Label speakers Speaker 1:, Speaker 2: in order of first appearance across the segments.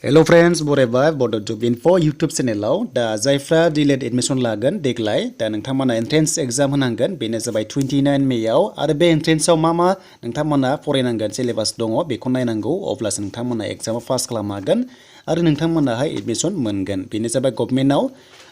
Speaker 1: Hello friends, बरायबाय Bodo Info YouTube चेनेलाव दा जायफ्रा D.El.Ed admission लागोन देग्लाय दा नोंथांमोना एन्ट्रेन्स एग्जाम होनांगोन बेनो जाबाय 29 मेयाव आरो बे एन्ट्रेन्सआव मा नोंथांमोना फरायनांगोन सिलेबास दङ बेखौ नायनांगौ अब्लासो नोंथांमोना एग्जामाव पास खालामनो हागोन आरो नोंथांमोनाहाय एडमिशन मोनगोन बेनो जाबाय गभर्नमेन्टआव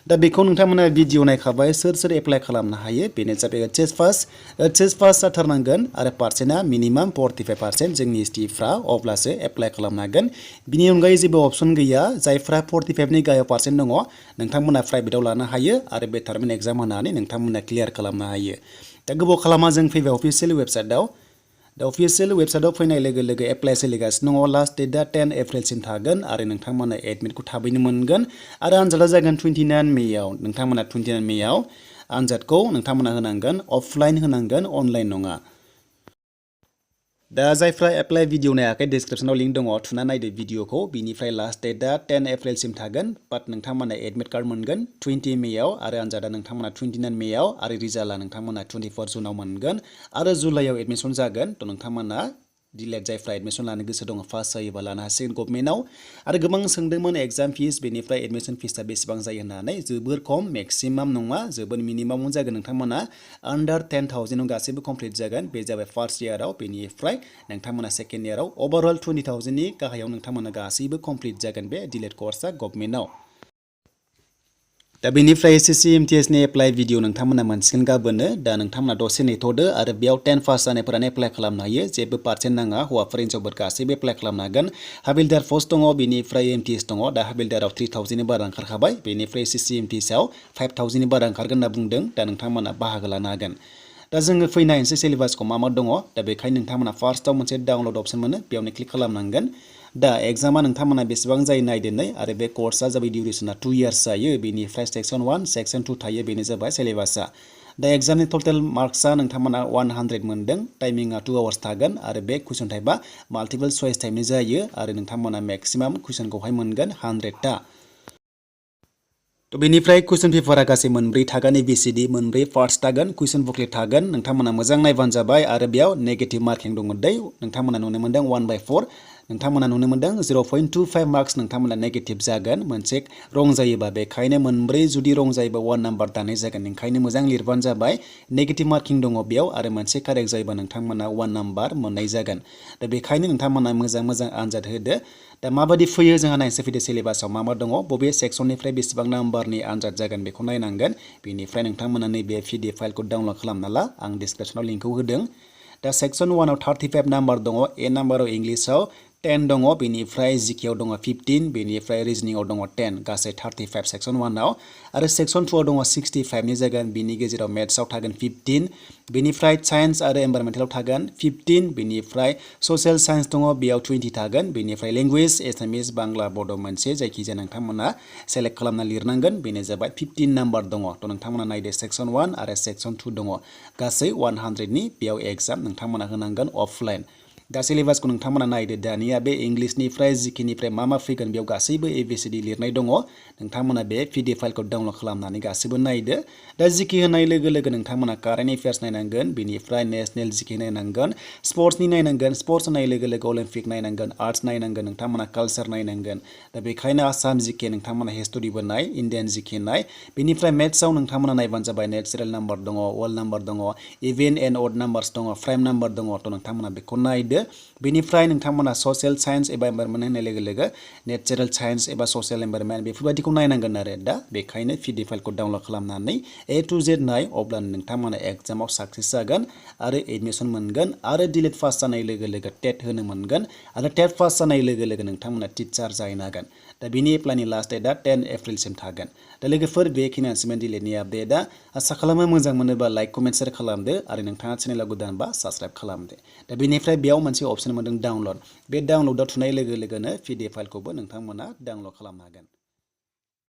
Speaker 1: दा बेखौ नोंथांमोना भिडिअ नायखाबाय सोर एप्लाइ खालामनो हायो बेनो जाबाय एचएस पास जाथारनांगोन आरो पार्सेन्टआ मिनिमाम 45% जोंनि एसटिफ्रा अब्लासो एप्लाइ खालामनो हागोन बिनि अनगायै जेबो अपसन गैया जायफ्रा 45 नि गाहायाव पार्सेन्ट दङ नोंथांमोना प्राइभेटआव लानो हायो आरो बे टार्मिनेल एग्जाम होनानै नोंथांमोना क्लियार खालामनो हायो दा गोबाव खालामा जों फैबाय अफिसियेल वेबसाइटआव दा अफिसियेल वेबसाइटआव फैनाय लोगो एप्लाइ सोलिगासिनो दङ लास्ट डेटआ 10 एप्रिलसिम थागोन आरो नोंथांमोना एडमिटखौ थाबैनो मोनगोन आरो आनजादा जागोन 29 मेयाव नोंथांमोना 29 मेयाव आनजादखौ नोंथांमोना होनांगोन अफलाइन होनांगोन अनलाइन नङा दा जायफ्रा एप्लाइ भिडिअ नायाखै डिसक्रिप्शनाव लिंक दङ थुना नायदो भिडिअखौ बिनिफ्राय लास्ट डेटआ 10 एप्रिलसिम थागोन बाट नोंथांमोना एडमिट कार्ड मोनगोन 20 मेयाव आरो आनजादा नोंथांमोना 29 मेयाव आरो रिजाल्टआ नोंथांमोना 24 जुनाव मोनगोन आरो जुलाइआव एडमिशन जागोन थ' नोंथांमोना D.El.Ed जायफ्रा एडमिशन लानो गोसो दङ पास जायोबा लानो हासिगोन गभर्नमेन्टआव आरो गोबां सोंदोंमोन एग्जाम फिस बेनिफ्राय एडमिशन फिसआ बेसेबां जायो होननानै जोबोर खम मेक्सिमाम नङा जोबोर मिनिमाम जागोन नोंथांमोना आन्डार 10,000 गासैबो कमप्लिट जागोन बे जाबाय फार्स्ट इयाराव बेनिफ्राय नोंथांमोना सेकेन्ड इयाराव ओभारअल 20,000 नि गाहायाव नोंथांमोना गासैबो कमप्लिट जागोन बे D.El.Ed कर्सआ गभर्नमेन्टआव दा बेनिफ्राय एसएससि एमटिएस नि एप्लाइ भिडिअ नोंथांमोना मोनसिगोन गाबोनो दा नोंथांमोना दसे नेथ'दो आरो बेयाव 10 पास जानायफोरानो एप्लाइ खालामनो हायो जेबो पार्सेन्ट नाङा हौवाफोर हिन्जावफोर गासैबो एप्लाइ खालामनो हागोन हाबिलदार पस्ट दङ बेनिफ्राय एमटिएस दङ दा हाबिलदाराव 3,000 नि बारा ओंखारखाबाय बेनिफ्राय एसएससि एमटिएसआव 5,000 नि बारा ओंखारगोन होनना बुंदों दा नोंथांमोना बाहागो लानो हागोन दा जोङो फैनो हायोसै सिलेबासखौ मा दङ दा बेखायनो नोंथांमोना फार्स्टआव मोनसे डाउनलड अपसन मोनो बेयावनो क्लिक खालामनांगोन दा एग्जामा नोंथांमोना बेसेबां जायो नायदो आरो बे कर्सआ जाबाय डिउरेसना 2 इयार्स जायो बेनिफ्राय सेक्सन 1 सेक्सन 2 थायो बेनो जाबाय सिलेबासआ दा एग्जामनि टटेल मार्क्सआ नोंथांमोना 100 मोनदों टाइमिंआ 2 आवार्स थागोन आरो बे कुइसन टाइपआ माल्टिपल चॉइस टाइपनि जायो आरो नोंथांमोना मेक्सिमाम कुइसनखौहाय मोनगोन 100टा थ' बेनिफ्राय कुइसन पेपारा गासै मोनब्रै थागोन एबिसिडि मोनब्रै पार्ट्स थागोन कुइसन बुकलेट थागोन नोंथांमोना मोजां नायबानो जाबाय आरो बेयाव नेगेटिभ मार्किं दङ दै नोंथांमोना नुनो मोनदों 1/4 नोंथांमोना नुनो मोनदों 0.25 मार्क्स नोंथांमोना नेगेटिभ जागोन मोनसे रं जायोबा बेखायनो मोनब्रै जुदि रं जायोबा 1 नाम्बार दानाय जागोन ओंखायनो मोजां लिरबानो जाबाय नेगेटिभ मार्किं दङ बेयाव आरो मोनसे कारेक्ट जायोबा नोंथांमोना 1 नाम्बार मोननाय जागोन दा बेखायनो नोंथांमोना मोजां आनजाद होदो दा माबायदि फैयो जोंहा नायनोसै फैदो सिलेबासाव मा दङ बबे सेक्सननिफ्राय बेसेबां नाम्बारनि आनजाद जागोन बेखौ नायनांगोन बेनिफ्राय नोंथांमोना नैबे PDF फाइलखौ डाउनलड खालामना ला आं डिसक्रिप्शनाव लिंकखौ होदों दा सेक्सन 1 आव 35 नाम्बार दङ ए नाम्बाराव इंलिसाव 10 दङ बेनिफ्राय जिकेआव दङ 15 बेनिफ्राय रिजनिंआव दङ 10 गासै 35 सेक्सन 1 आव आरो सेक्सन 2 आव दङ 65 नि जागोन बिनि गेजेराव मेथ्सआव थागोन 15 बेनिफ्राय साइन्स आरो एनभायरनमेन्टेलाव थागोन 15 बेनिफ्राय ससियेल साइन्स दङ बेयाव 20 थागोन बेनिफ्राय लेंगुवेज एसामिस बांला बड' मोनसे जायखिजाया नोंथांमोना सेलेक्ट खालामना लिरनांगोन बेनो जाबाय 15 नाम्बार दङ थ' नोंथांमोना नायदो सेक्सन 1 आरो सेक्सन 2 दङ गासै 100 नि बेयाव एग्जाम नोंथांमोना होनांगोन अफलाइन दा सिलेबासखौ नोंथांमोना नायदो दानिया बे इंलिसनिफ्राय जिकेनिफ्राय मा फैगोन बेयाव गासैबो एबिसिडि लिरनाय दङ नोंथांमोना बे PDF फाइलखौ डाउनलड खालामनानै गासैबो नायदो दा जिके होनाय लोगो नोंथांमोना कारेन्ट एफेयार्स नायनांगोन बेनिफ्राय नेशनेल जिके नायनांगोन स्पर्ट्सनि नायनांगोन स्पर्ट्स होनाय लोगो अलिम्पिक नायनांगोन आर्ट्स नायनांगोन नोंथांमोना कालचार नायनांगोन दा बेखायनो आसाम जिके नोंथांमोना हिस्टरिबो नाय इन्डियान जिके नाय बेनिफ्राय मेथ्सआव नोंथांमोना नायबानो जाबाय नेचुरेल नाम्बार दङ वर्ल्ड नाम्बार दङ इभेन एन्ड अड नाम्बार्स दङ प्राइम नाम्बार दङ थ' नोंथांमोना बेखौ नायदो बेनिफ्राय नोंथांमोना ससियेल साइन्स एबा एनभायरनमेन्ट होननाय लोगो नेचारेल साइन्स एबा ससियेल एनभायरनमेन्ट बेफोरबायदिखौ नायनांगोन आरो दा बेखायनो PDF फाइलखौ डाउनलड खालामनानै A to Z नाय अब्लानो नोंथांमोना एग्जामाव साक्सेस जागोन आरो एडमिशन मोनगोन आरो D.El.Ed पास जानाय लोगो टेट होनो मोनगोन आरो टेट पास जानाय लोगो नोंथांमोना टिचार जाहैनो हागोन दा बिनि एप्लाइनि लास्ट डेटआ 10 एप्रिलसिम थागोन दा लोगोफोर बेखिनियानोसैमोन D.El.Ed नि आपडेटआ आसा खालामो मोजां मोनोबा लाइक कमेन्ट शेयार खालामदो आरो नोंथाङा चेनेलाव गोदानबा साबस्क्राइब खालामदो दा बेनिफ्राय बेयाव मोनसे अपसन मोनदों डाउनलड बे डाउनलडआव थुनाय लोगोनो PDF फाइलखौबो नोंथांमोना डाउनलड खालामनो हागोन